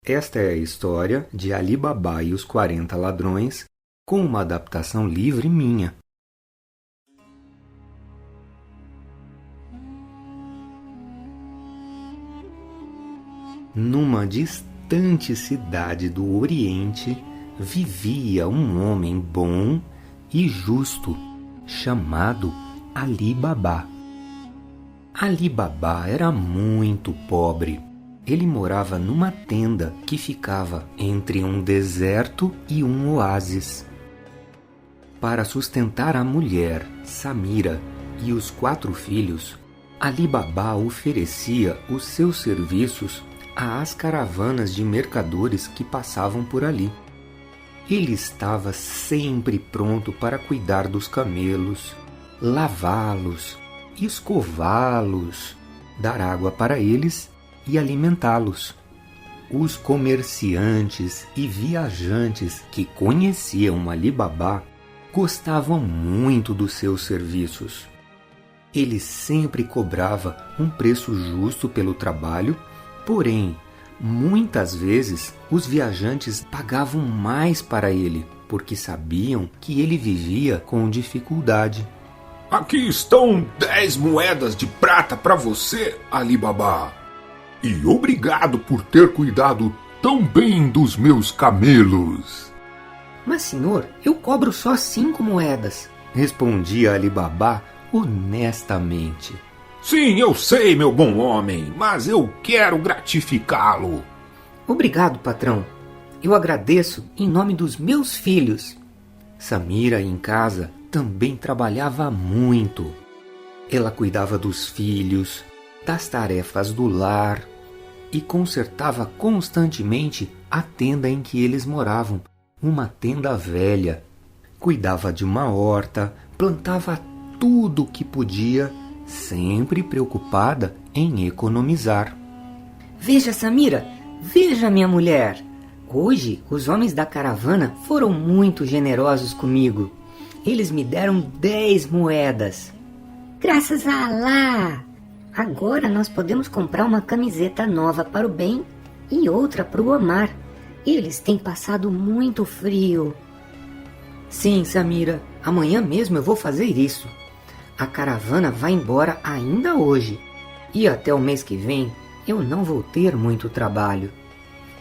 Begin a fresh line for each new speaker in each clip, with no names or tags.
Esta é a história de Ali Babá e os 40 Ladrões, com uma adaptação livre minha. Numa distante cidade do Oriente, vivia um homem bom e justo, chamado Ali Babá. Ali Babá era muito pobre. Ele morava numa tenda que ficava entre um deserto e um oásis. Para sustentar a mulher, Samira, e os 4 filhos, Ali Babá oferecia os seus serviços às caravanas de mercadores que passavam por ali. Ele estava sempre pronto para cuidar dos camelos, lavá-los, escová-los, dar água para eles e alimentá-los. Os comerciantes e viajantes que conheciam Ali Babá gostavam muito dos seus serviços. Ele sempre cobrava um preço justo pelo trabalho, porém, muitas vezes os viajantes pagavam mais para ele, porque sabiam que ele vivia com dificuldade.
Aqui estão 10 moedas de prata para você, Ali Babá. E obrigado por ter cuidado tão bem dos meus camelos.
Mas, senhor, eu cobro só 5 moedas, respondia Ali Babá honestamente.
Sim, eu sei, meu bom homem, mas eu quero gratificá-lo.
Obrigado, patrão. Eu agradeço em nome dos meus filhos. Samira, em casa, também trabalhava muito. Ela cuidava dos filhos, das tarefas do lar e consertava constantemente a tenda em que eles moravam, uma tenda velha. Cuidava de uma horta, plantava tudo o que podia, sempre preocupada em economizar. Veja, Samira, veja minha mulher. Hoje os homens da caravana foram muito generosos comigo. Eles me deram 10 moedas.
Graças a Alá! Agora nós podemos comprar uma camiseta nova para o Ben e outra para o Omar. Eles têm passado muito frio.
Sim, Samira, amanhã mesmo eu vou fazer isso. A caravana vai embora ainda hoje. E até o mês que vem eu não vou ter muito trabalho.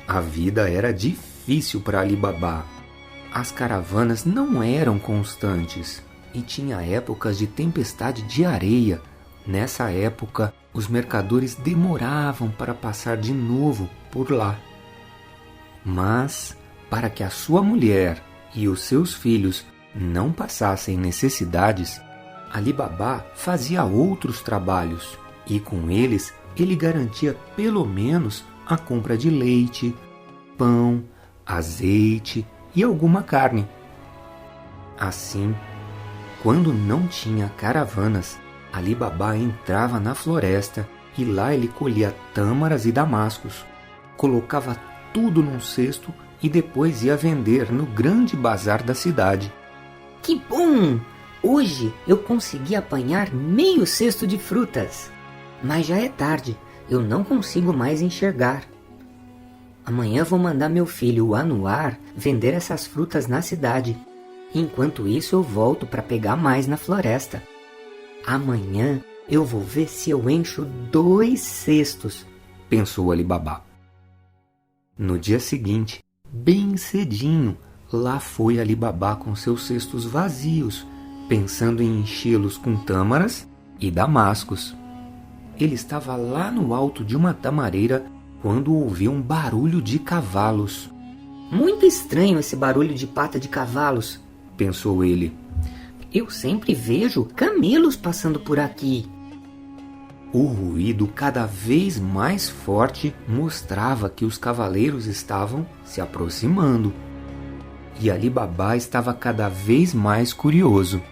A vida era difícil para Ali Babá. As caravanas não eram constantes e tinha épocas de tempestade de areia. Nessa época, os mercadores demoravam para passar de novo por lá. Mas, para que a sua mulher e os seus filhos não passassem necessidades, Ali Babá fazia outros trabalhos e com eles ele garantia pelo menos a compra de leite, pão, azeite e alguma carne. Assim, quando não tinha caravanas, Ali Babá entrava na floresta e lá ele colhia tâmaras e damascos, colocava tudo num cesto e depois ia vender no grande bazar da cidade.
Que bom! Hoje eu consegui apanhar meio cesto de frutas.
Mas já é tarde, eu não consigo mais enxergar. Amanhã vou mandar meu filho, o Anuar, vender essas frutas na cidade. Enquanto isso eu volto para pegar mais na floresta. Amanhã eu vou ver se eu encho 2 cestos, pensou Ali Babá. No dia seguinte, bem cedinho, lá foi Ali Babá com seus cestos vazios, pensando em enchê-los com tâmaras e damascos. Ele estava lá no alto de uma tamareira quando ouviu um barulho de cavalos. Muito estranho esse barulho de pata de cavalos, pensou ele. Eu sempre vejo camelos passando por aqui. O ruído cada vez mais forte mostrava que os cavaleiros estavam se aproximando. E Ali Babá estava cada vez mais curioso.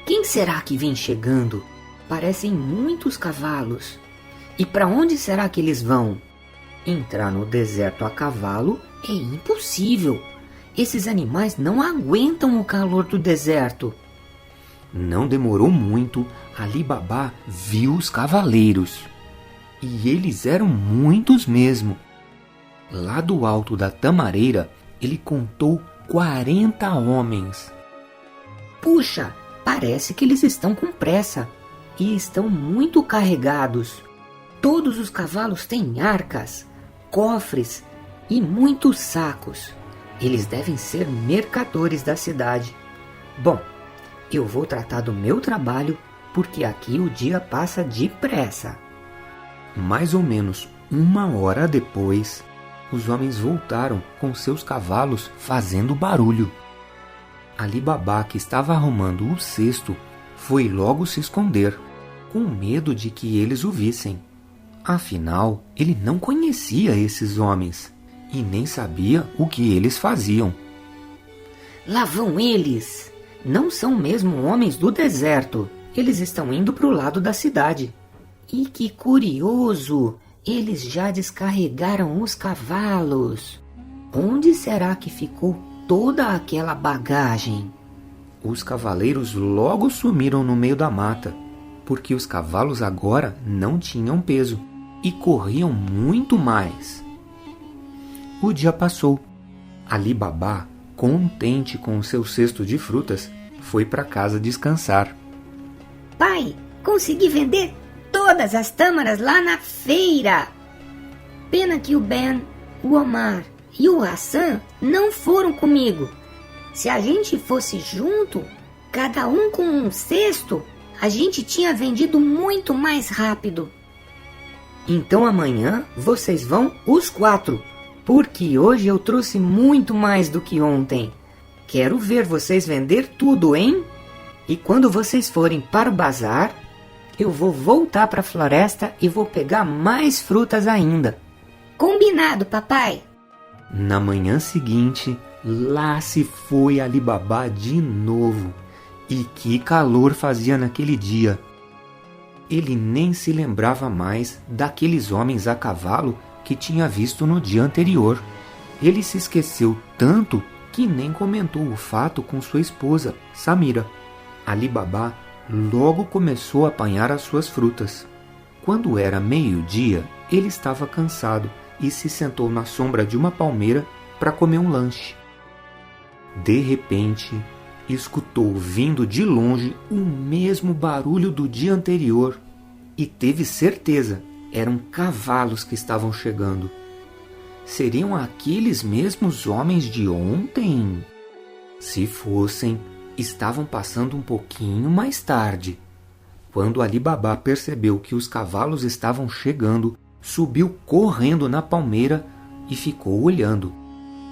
Quem será que vem chegando? Parecem muitos cavalos. E para onde será que eles vão? Entrar no deserto a cavalo é impossível. Esses animais não aguentam o calor do deserto. Não demorou muito, Ali Babá viu os cavaleiros. E eles eram muitos mesmo.
Lá do alto da tamareira, ele contou 40 homens.
Puxa, parece que eles estão com pressa e estão muito carregados. Todos os cavalos têm arcas, cofres e muitos sacos. Eles devem ser mercadores da cidade. Bom, eu vou tratar do meu trabalho porque aqui o dia passa depressa.
Mais ou menos 1 hora depois, os homens voltaram com seus cavalos fazendo barulho. Ali Babá, que estava arrumando o cesto, foi logo se esconder, com medo de que eles o vissem. Afinal, ele não conhecia esses homens e nem sabia o que eles faziam.
Lá vão eles! Não são mesmo homens do deserto. Eles estão indo para o lado da cidade. E que curioso! Eles já descarregaram os cavalos. Onde será que ficou toda aquela bagagem?
Os cavaleiros logo sumiram no meio da mata, porque os cavalos agora não tinham peso e corriam muito mais. O dia passou. Ali Babá, contente com o seu cesto de frutas, foi para casa descansar.
Pai, consegui vender todas as tâmaras lá na feira. Pena que o Ben, o Omar e o Hassan não foram comigo. Se a gente fosse junto, cada um com um cesto, a gente tinha vendido muito mais rápido.
Então amanhã vocês vão os 4, porque hoje eu trouxe muito mais do que ontem. Quero ver vocês vender tudo, hein? E quando vocês forem para o bazar, eu vou voltar para a floresta e vou pegar mais frutas ainda.
Combinado, papai.
Na manhã seguinte, lá se foi Ali Babá de novo. E que calor fazia naquele dia! Ele nem se lembrava mais daqueles homens a cavalo que tinha visto no dia anterior. Ele se esqueceu tanto que nem comentou o fato com sua esposa, Samira. Ali Babá logo começou a apanhar as suas frutas. Quando era meio-dia, ele estava cansado e se sentou na sombra de uma palmeira para comer um lanche. De repente, escutou vindo de longe o mesmo barulho do dia anterior e teve certeza, eram cavalos que estavam chegando. Seriam aqueles mesmos homens de ontem? Se fossem, estavam passando um pouquinho mais tarde. Quando Ali Babá percebeu que os cavalos estavam chegando, subiu correndo na palmeira e ficou olhando.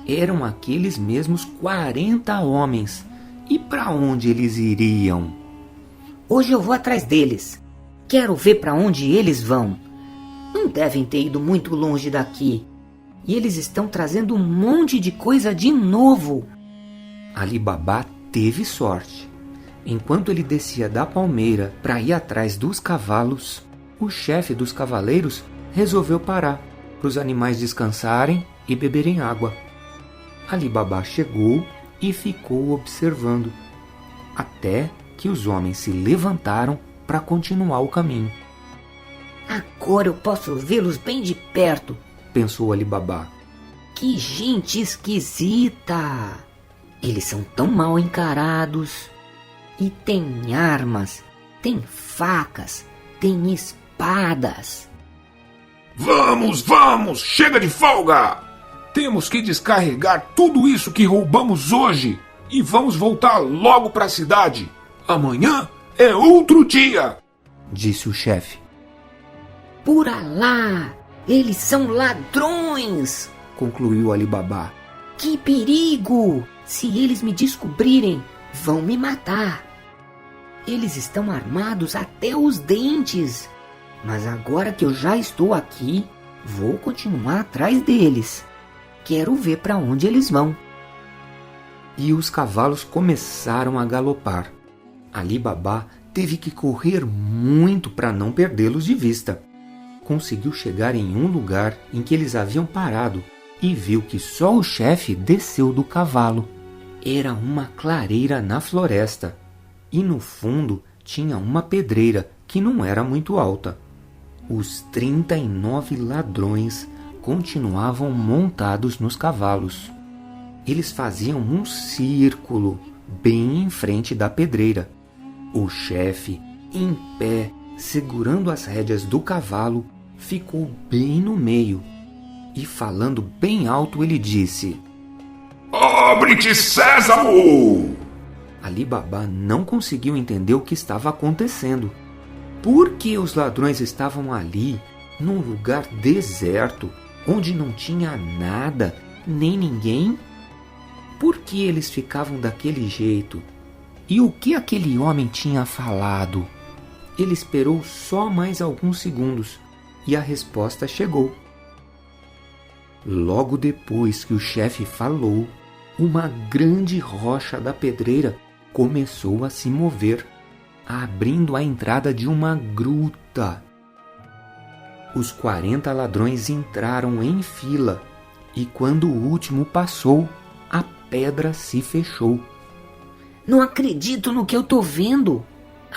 Eram aqueles mesmos 40 homens. E para onde eles iriam?
Hoje eu vou atrás deles. Quero ver para onde eles vão. Não devem ter ido muito longe daqui. E eles estão trazendo um monte de coisa de novo.
Ali Babá teve sorte. Enquanto ele descia da palmeira para ir atrás dos cavalos, o chefe dos cavaleiros resolveu parar para os animais descansarem e beberem água. Ali Babá chegou e ficou observando, até que os homens se levantaram para continuar o caminho.
Agora eu posso vê-los bem de perto,
pensou Ali Babá.
Que gente esquisita! Eles são tão mal encarados. E tem armas, tem facas, tem espadas.
Vamos, vamos! Chega de folga! Temos que descarregar tudo isso que roubamos hoje e vamos voltar logo para a cidade. Amanhã é outro dia,
disse o chefe.
Por Alá, eles são ladrões,
concluiu Ali Babá.
Que perigo! Se eles me descobrirem, vão me matar. Eles estão armados até os dentes. Mas agora que eu já estou aqui, vou continuar atrás deles. Quero ver para onde eles vão. E os cavalos começaram a galopar. Ali Babá teve que correr muito para não perdê-los de vista. Conseguiu chegar em um lugar em que eles haviam parado e viu que só o chefe desceu do cavalo. Era uma clareira na floresta e no fundo tinha uma pedreira que não era muito alta. Os 39 ladrões
continuavam montados nos cavalos. Eles faziam um círculo bem em frente da pedreira. O chefe, em pé, segurando as rédeas do cavalo, ficou bem no meio. E falando bem alto, ele disse:
Abre-te, Sésamo!
Ali Baba não conseguiu entender o que estava acontecendo. Por que os ladrões estavam ali, num lugar deserto, onde não tinha nada, nem ninguém? Por que eles ficavam daquele jeito? E o que aquele homem tinha falado? Ele esperou só mais alguns segundos e a resposta chegou. Logo depois que o chefe falou, uma grande rocha da pedreira começou a se mover, abrindo a entrada de uma gruta. Os 40 ladrões entraram em fila e quando o último passou, a pedra se fechou.
Não acredito no que eu tô vendo.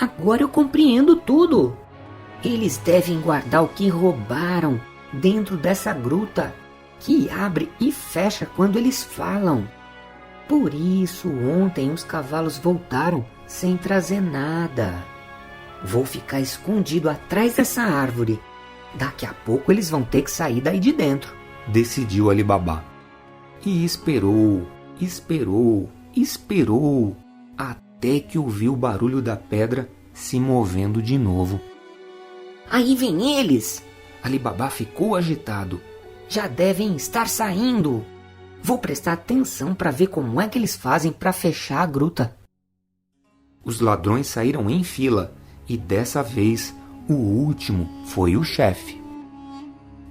Agora eu compreendo tudo. Eles devem guardar o que roubaram dentro dessa gruta, que abre e fecha quando eles falam. Por isso ontem os cavalos voltaram sem trazer nada. Vou ficar escondido atrás dessa árvore. Daqui a pouco eles vão ter que sair daí de dentro,
decidiu Ali Baba. E esperou, até que ouviu o barulho da pedra se movendo de novo.
Aí vem eles!
Ali Baba ficou agitado.
Já devem estar saindo. Vou prestar atenção para ver como é que eles fazem para fechar a gruta.
Os ladrões saíram em fila e dessa vez o último foi o chefe.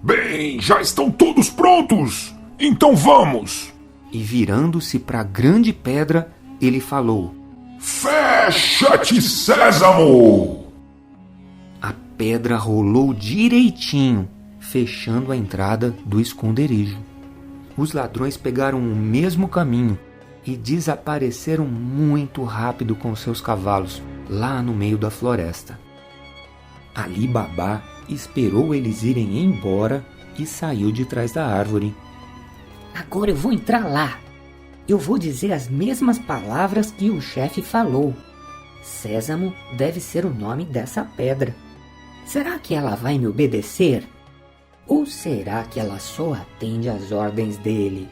Bem, já estão todos prontos! Então vamos!
E virando-se para a grande pedra, ele falou:
Fecha-te, Sésamo!
A pedra rolou direitinho, fechando a entrada do esconderijo. Os ladrões pegaram o mesmo caminho e desapareceram muito rápido com seus cavalos lá no meio da floresta. Ali Baba esperou eles irem embora e saiu de trás da árvore.
Agora eu vou entrar lá. Eu vou dizer as mesmas palavras que o chefe falou. Sésamo deve ser o nome dessa pedra. Será que ela vai me obedecer? Ou será que ela só atende às ordens dele?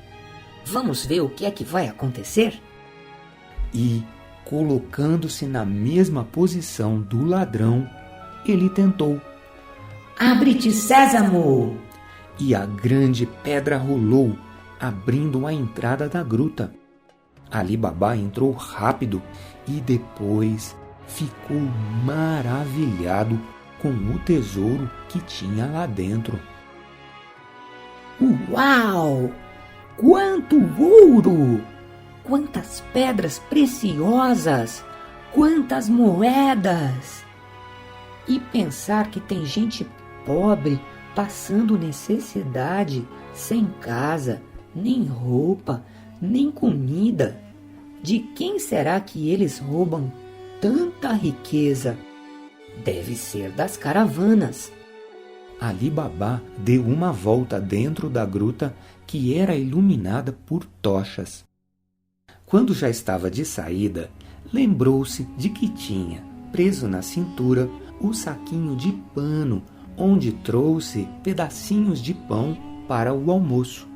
Vamos ver o que é que vai acontecer?
E, colocando-se na mesma posição do ladrão, ele tentou.
Abre-te, Sésamo!
E a grande pedra rolou, abrindo a entrada da gruta. Ali Baba entrou rápido e depois ficou maravilhado com o tesouro que tinha lá dentro.
Uau! Quanto ouro! Quantas pedras preciosas! Quantas moedas! E pensar que tem gente pobre passando necessidade, sem casa, nem roupa, nem comida. De quem será que eles roubam tanta riqueza? Deve ser das caravanas.
Ali Baba deu uma volta dentro da gruta que era iluminada por tochas. Quando já estava de saída, lembrou-se de que tinha, preso na cintura, o saquinho de pano onde trouxe pedacinhos de pão para o almoço.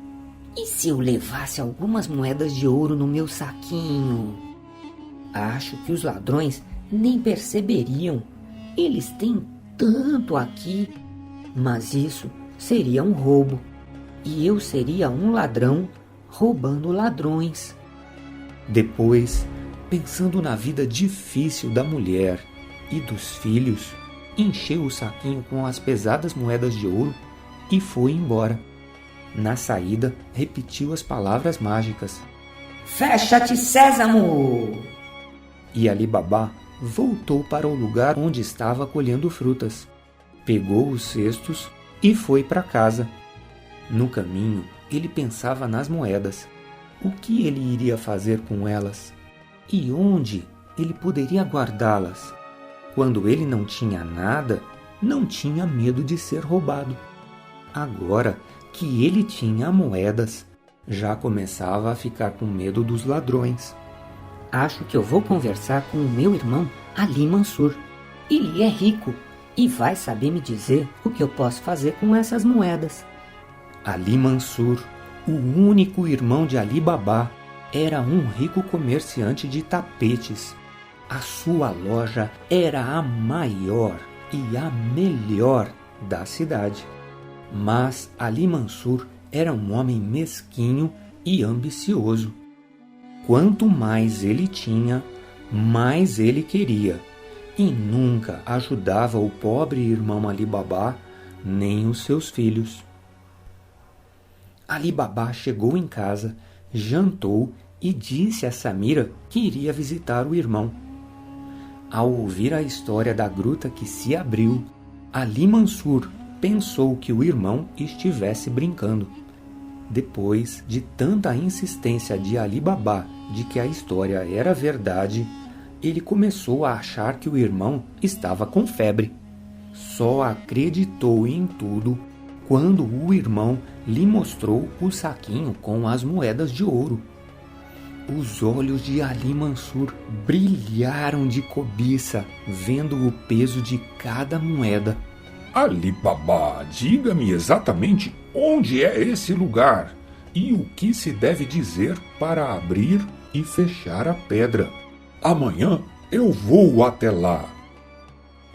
E se eu levasse algumas moedas de ouro no meu saquinho? Acho que os ladrões nem perceberiam. Eles têm tanto aqui. Mas isso seria um roubo. E eu seria um ladrão roubando ladrões.
Depois, pensando na vida difícil da mulher e dos filhos, encheu o saquinho com as pesadas moedas de ouro e foi embora. Na saída, repetiu as palavras mágicas.
Fecha-te, Sésamo!
E Ali Baba voltou para o lugar onde estava colhendo frutas. Pegou os cestos e foi para casa. No caminho, ele pensava nas moedas. O que ele iria fazer com elas? E onde ele poderia guardá-las? Quando ele não tinha nada, não tinha medo de ser roubado. Agora, que ele tinha moedas, já começava a ficar com medo dos ladrões.
Acho que eu vou conversar com o meu irmão Ali Mansur. Ele é rico e vai saber me dizer o que eu posso fazer com essas moedas.
Ali Mansur, o único irmão de Ali Baba, era um rico comerciante de tapetes. A sua loja era a maior e a melhor da cidade. Mas Ali Mansur era um homem mesquinho e ambicioso. Quanto mais ele tinha, mais ele queria, e nunca ajudava o pobre irmão Ali Baba nem os seus filhos. Ali Baba chegou em casa, jantou e disse a Samira que iria visitar o irmão. Ao ouvir a história da gruta que se abriu, Ali Mansur pensou que o irmão estivesse brincando. Depois de tanta insistência de Ali Baba de que a história era verdade, ele começou a achar que o irmão estava com febre. Só acreditou em tudo quando o irmão lhe mostrou o saquinho com as moedas de ouro. Os olhos de Ali Mansur brilharam de cobiça, vendo o peso de cada moeda.
Ali Baba, diga-me exatamente onde é esse lugar e o que se deve dizer para abrir e fechar a pedra. Amanhã eu vou até lá.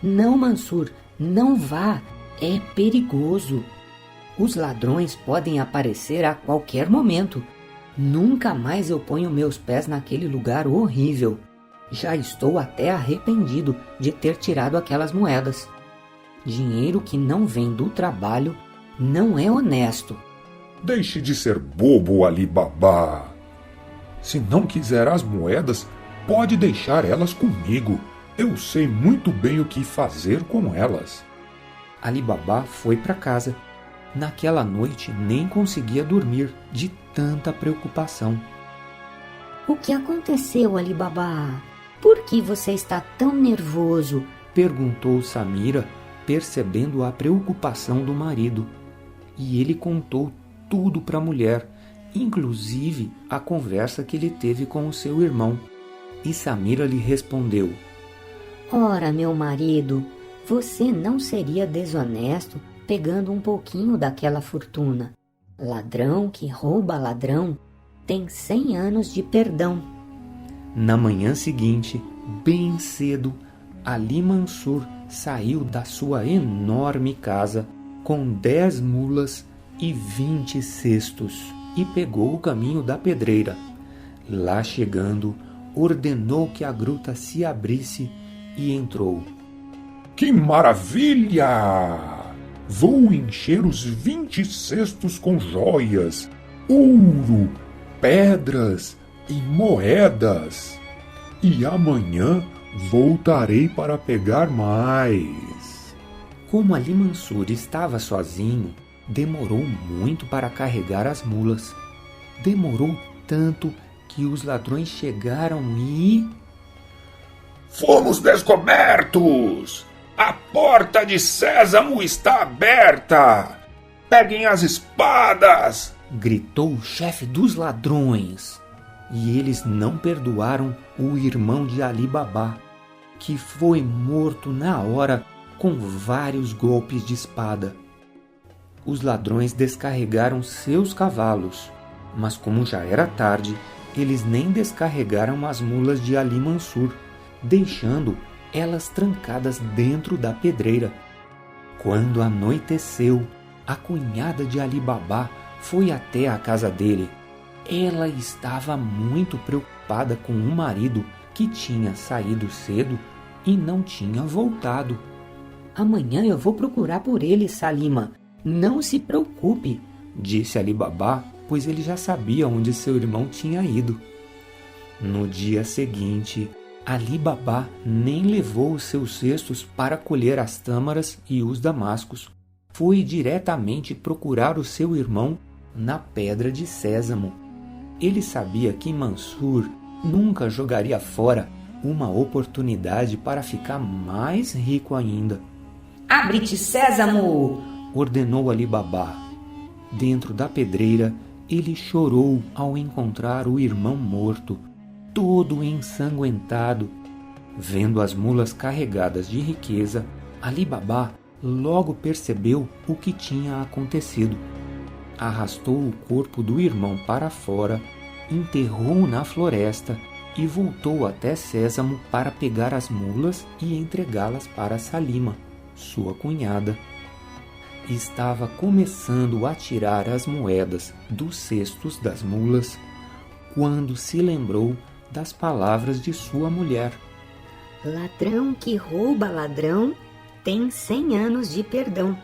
Não, Mansur, não vá. É perigoso. Os ladrões podem aparecer a qualquer momento. Nunca mais eu ponho meus pés naquele lugar horrível. Já estou até arrependido de ter tirado aquelas moedas. Dinheiro que não vem do trabalho não é honesto.
Deixe de ser bobo, Ali Baba. Se não quiser as moedas, pode deixar elas comigo. Eu sei muito bem o que fazer com elas.
Ali Baba foi para casa. Naquela noite nem conseguia dormir de tanta preocupação.
O que aconteceu, Ali Baba? Por que você está tão nervoso?
Perguntou Samira, percebendo a preocupação do marido. E ele contou tudo para a mulher, inclusive a conversa que ele teve com o seu irmão. E Samira lhe respondeu:
Ora, meu marido, você não seria desonesto pegando um pouquinho daquela fortuna. Ladrão que rouba ladrão tem 100 anos de perdão.
Na manhã seguinte, bem cedo, Ali Mansur saiu da sua enorme casa com 10 mulas e 20 cestos e pegou o caminho da pedreira. Lá chegando, ordenou que a gruta se abrisse e entrou.
Que maravilha! Vou encher os 20 cestos com joias, ouro, pedras e moedas. E amanhã voltarei para pegar mais.
Como Ali Mansur estava sozinho, demorou muito para carregar as mulas. Demorou tanto que os ladrões chegaram e...
Fomos descobertos! A porta de Sésamo está aberta! Peguem as espadas!
Gritou o chefe dos ladrões. E eles não perdoaram o irmão de Ali Baba, que foi morto na hora com vários golpes de espada. Os ladrões descarregaram seus cavalos, mas como já era tarde, eles nem descarregaram as mulas de Ali Mansur, deixando elas trancadas dentro da pedreira. Quando anoiteceu, a cunhada de Ali Baba foi até a casa dele. Ela estava muito preocupada com o marido que tinha saído cedo e não tinha voltado.
Amanhã eu vou procurar por ele, Salima. Não se preocupe,
disse Ali Baba, pois ele já sabia onde seu irmão tinha ido. No dia seguinte, Ali Baba nem levou os seus cestos para colher as tâmaras e os damascos. Foi diretamente procurar o seu irmão na Pedra de Sésamo. Ele sabia que Mansur nunca jogaria fora uma oportunidade para ficar mais rico ainda.
Abre-te, Sésamo!
Ordenou Ali Baba. Dentro da pedreira, ele chorou ao encontrar o irmão morto, todo ensanguentado. Vendo as mulas carregadas de riqueza, Ali Babá logo percebeu o que tinha acontecido. Arrastou o corpo do irmão para fora, enterrou-o na floresta e voltou até Sésamo para pegar as mulas e entregá-las para Salima, sua cunhada. Estava começando a tirar as moedas dos cestos das mulas, quando se lembrou das palavras de sua mulher.
Ladrão que rouba ladrão tem 100 anos de perdão.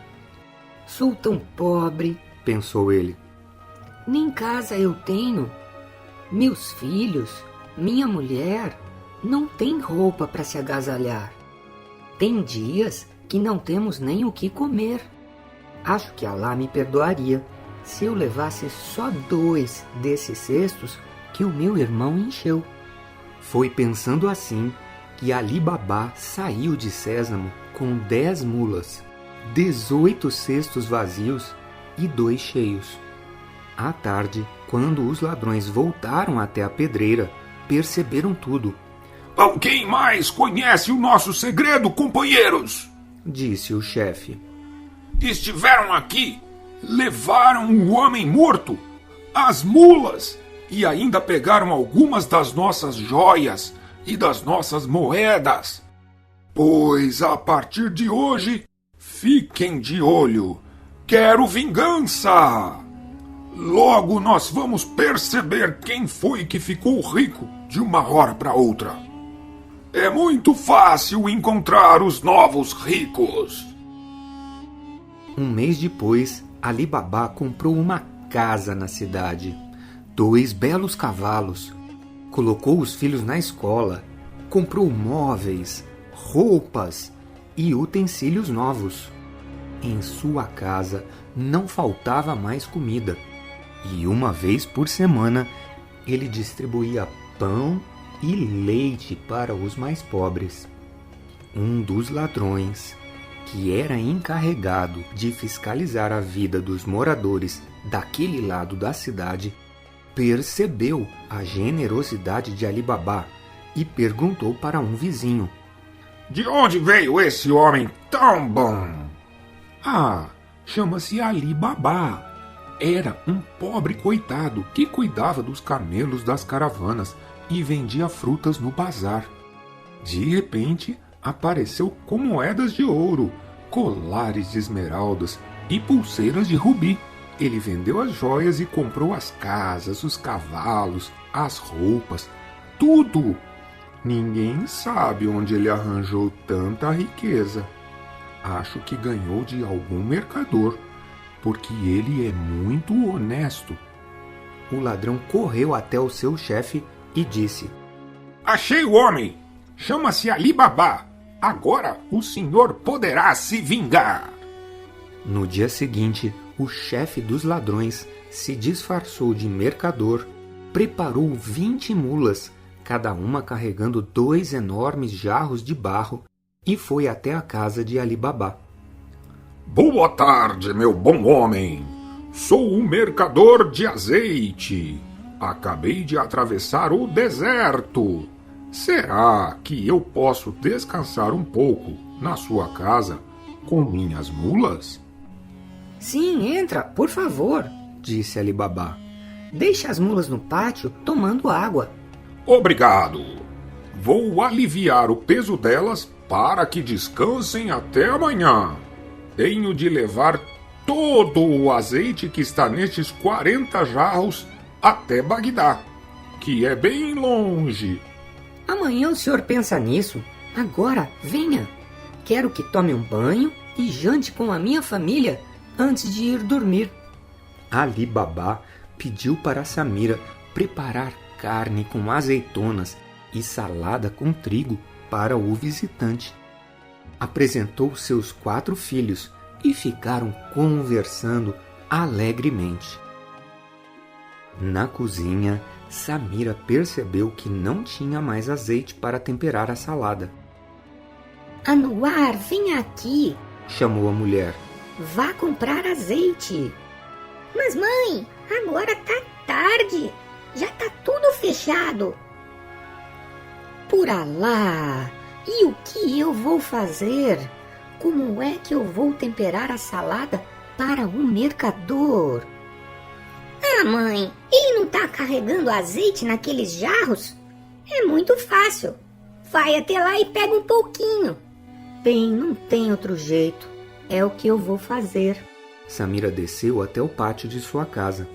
Sou tão pobre, pensou ele. Nem casa eu tenho. Meus filhos, minha mulher, não têm roupa para se agasalhar. Tem dias que não temos nem o que comer. Acho que Alá me perdoaria se eu levasse só 2 desses cestos que o meu irmão encheu. Foi pensando assim que Ali Babá saiu de Sésamo com 10 mulas, 18 cestos vazios e 2 cheios. À tarde, quando os ladrões voltaram até a pedreira, perceberam tudo.
Alguém mais conhece o nosso segredo, companheiros?
Disse o chefe.
Estiveram aqui, levaram o homem morto, as mulas e ainda pegaram algumas das nossas joias e das nossas moedas. Pois a partir de hoje, fiquem de olho. Quero vingança! Logo nós vamos perceber quem foi que ficou rico de uma hora para outra. É muito fácil encontrar os novos ricos.
Um mês depois, Ali Babá comprou uma casa na cidade, 2 belos cavalos, colocou os filhos na escola, comprou móveis, roupas e utensílios novos. Em sua casa não faltava mais comida, e uma vez por semana ele distribuía pão e leite para os mais pobres. Um dos ladrões, que era encarregado de fiscalizar a vida dos moradores daquele lado da cidade, percebeu a generosidade de Ali Babá e perguntou para um vizinho:
De onde veio esse homem tão bom?
Ah, chama-se Ali Babá. Era um pobre coitado que cuidava dos camelos das caravanas e vendia frutas no bazar. De repente, apareceu com moedas de ouro, colares de esmeraldas e pulseiras de rubi. Ele vendeu as joias e comprou as casas, os cavalos, as roupas, tudo. Ninguém sabe onde ele arranjou tanta riqueza. Acho que ganhou de algum mercador, porque ele é muito honesto. O ladrão correu até o seu chefe e disse:
Achei o homem! Chama-se Ali Babá! Agora o senhor poderá se vingar!
No dia seguinte, o chefe dos ladrões se disfarçou de mercador, preparou 20 mulas, cada uma carregando 2 enormes jarros de barro, e foi até a casa de Ali Babá.
Boa tarde, meu bom homem! Sou um mercador de azeite. Acabei de atravessar o deserto. Será que eu posso descansar um pouco na sua casa com minhas mulas?
Sim, entra, por favor,
disse Ali Babá.
Deixe as mulas no pátio tomando água.
Obrigado. Vou aliviar o peso delas para que descansem até amanhã. Tenho de levar todo o azeite que está nestes 40 jarros até Bagdá, que é bem longe.
Amanhã o senhor pensa nisso. Agora, venha. Quero que tome um banho e jante com a minha família antes de ir dormir.
Ali Babá pediu para Samira preparar carne com azeitonas e salada com trigo para o visitante. Apresentou seus 4 filhos e ficaram conversando alegremente. Na cozinha, Samira percebeu que não tinha mais azeite para temperar a salada.
Anuar, vem aqui.
Chamou a mulher.
Vá comprar azeite. Mas mãe, agora tá tarde. Já tá tudo fechado. Por Alá! E o que eu vou fazer? Como é que eu vou temperar a salada para o mercador? Ah, mãe, ele não tá carregando azeite naqueles jarros? É muito fácil. Vai até lá e pega um pouquinho. Bem, não tem outro jeito. É o que eu vou fazer.
Samira desceu até o pátio de sua casa.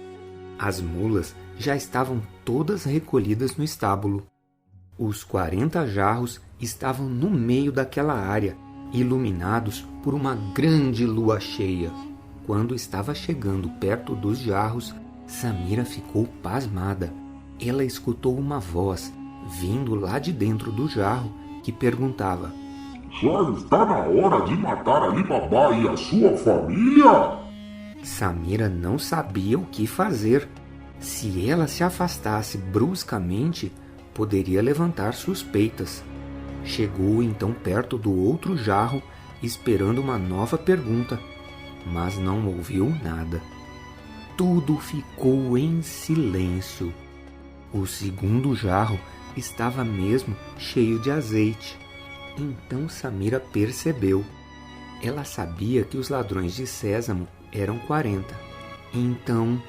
As mulas já estavam todas recolhidas no estábulo. Os 40 jarros estavam no meio daquela área, iluminados por uma grande lua cheia. Quando estava chegando perto dos jarros, Samira ficou pasmada. Ela escutou uma voz vindo lá de dentro do jarro que perguntava:
Já está na hora de matar Ali Baba e a sua família?
Samira não sabia o que fazer. Se ela se afastasse bruscamente, poderia levantar suspeitas. Chegou então perto do outro jarro, esperando uma nova pergunta, mas não ouviu nada. Tudo ficou em silêncio. O segundo jarro estava mesmo cheio de azeite. Então Samira percebeu. Ela sabia que os ladrões de sésamo eram 40. Então,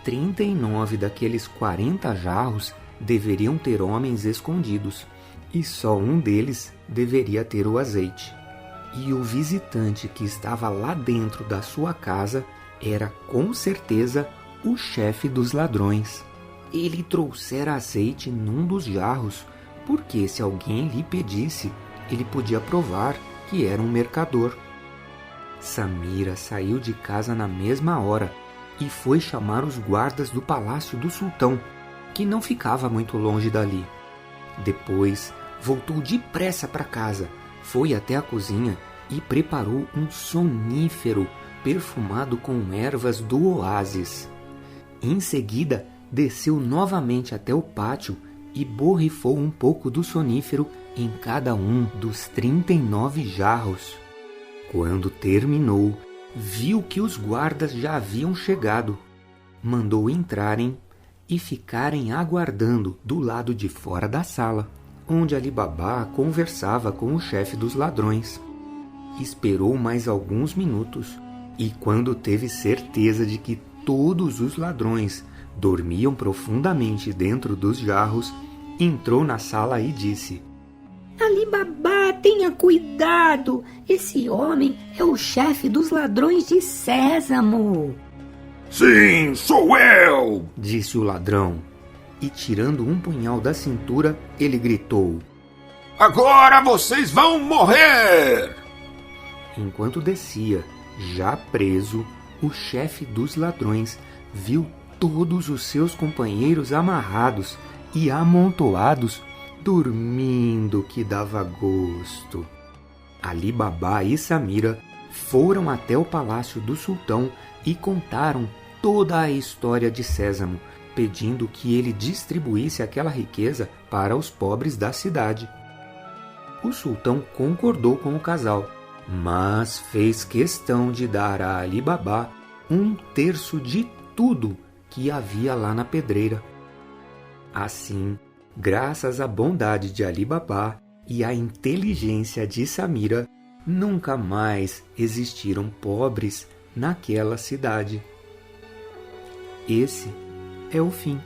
39 daqueles 40 jarros deveriam ter homens escondidos, e só um deles deveria ter o azeite. E o visitante que estava lá dentro da sua casa era com certeza o chefe dos ladrões. Ele trouxera azeite num dos jarros, porque se alguém lhe pedisse, ele podia provar que era um mercador. Samira saiu de casa na mesma hora e foi chamar os guardas do palácio do sultão, que não ficava muito longe dali. Depois, voltou depressa para casa, foi até a cozinha e preparou um sonífero perfumado com ervas do oásis. Em seguida, desceu novamente até o pátio e borrifou um pouco do sonífero em cada um dos 39 jarros. Quando terminou, viu que os guardas já haviam chegado. Mandou entrarem e ficarem aguardando do lado de fora da sala, onde Ali Baba conversava com o chefe dos ladrões. Esperou mais alguns minutos e, quando teve certeza de que todos os ladrões dormiam profundamente dentro dos jarros, entrou na sala e disse:
Ali Baba, tenha cuidado! Esse homem é o chefe dos ladrões de sésamo.
Sim, sou eu!
Disse o ladrão. E, tirando um punhal da cintura, ele gritou:
Agora vocês vão morrer!
Enquanto descia, já preso, o chefe dos ladrões viu todos os seus companheiros amarrados e amontoados, dormindo que dava gosto. Ali Baba e Samira foram até o palácio do sultão e contaram toda a história de Sésamo, pedindo que ele distribuísse aquela riqueza para os pobres da cidade. O sultão concordou com o casal, mas fez questão de dar a Ali Baba 1/3 de tudo que havia lá na pedreira. Assim, graças à bondade de Ali Baba e à inteligência de Samira, nunca mais existiram pobres naquela cidade. Esse é o fim.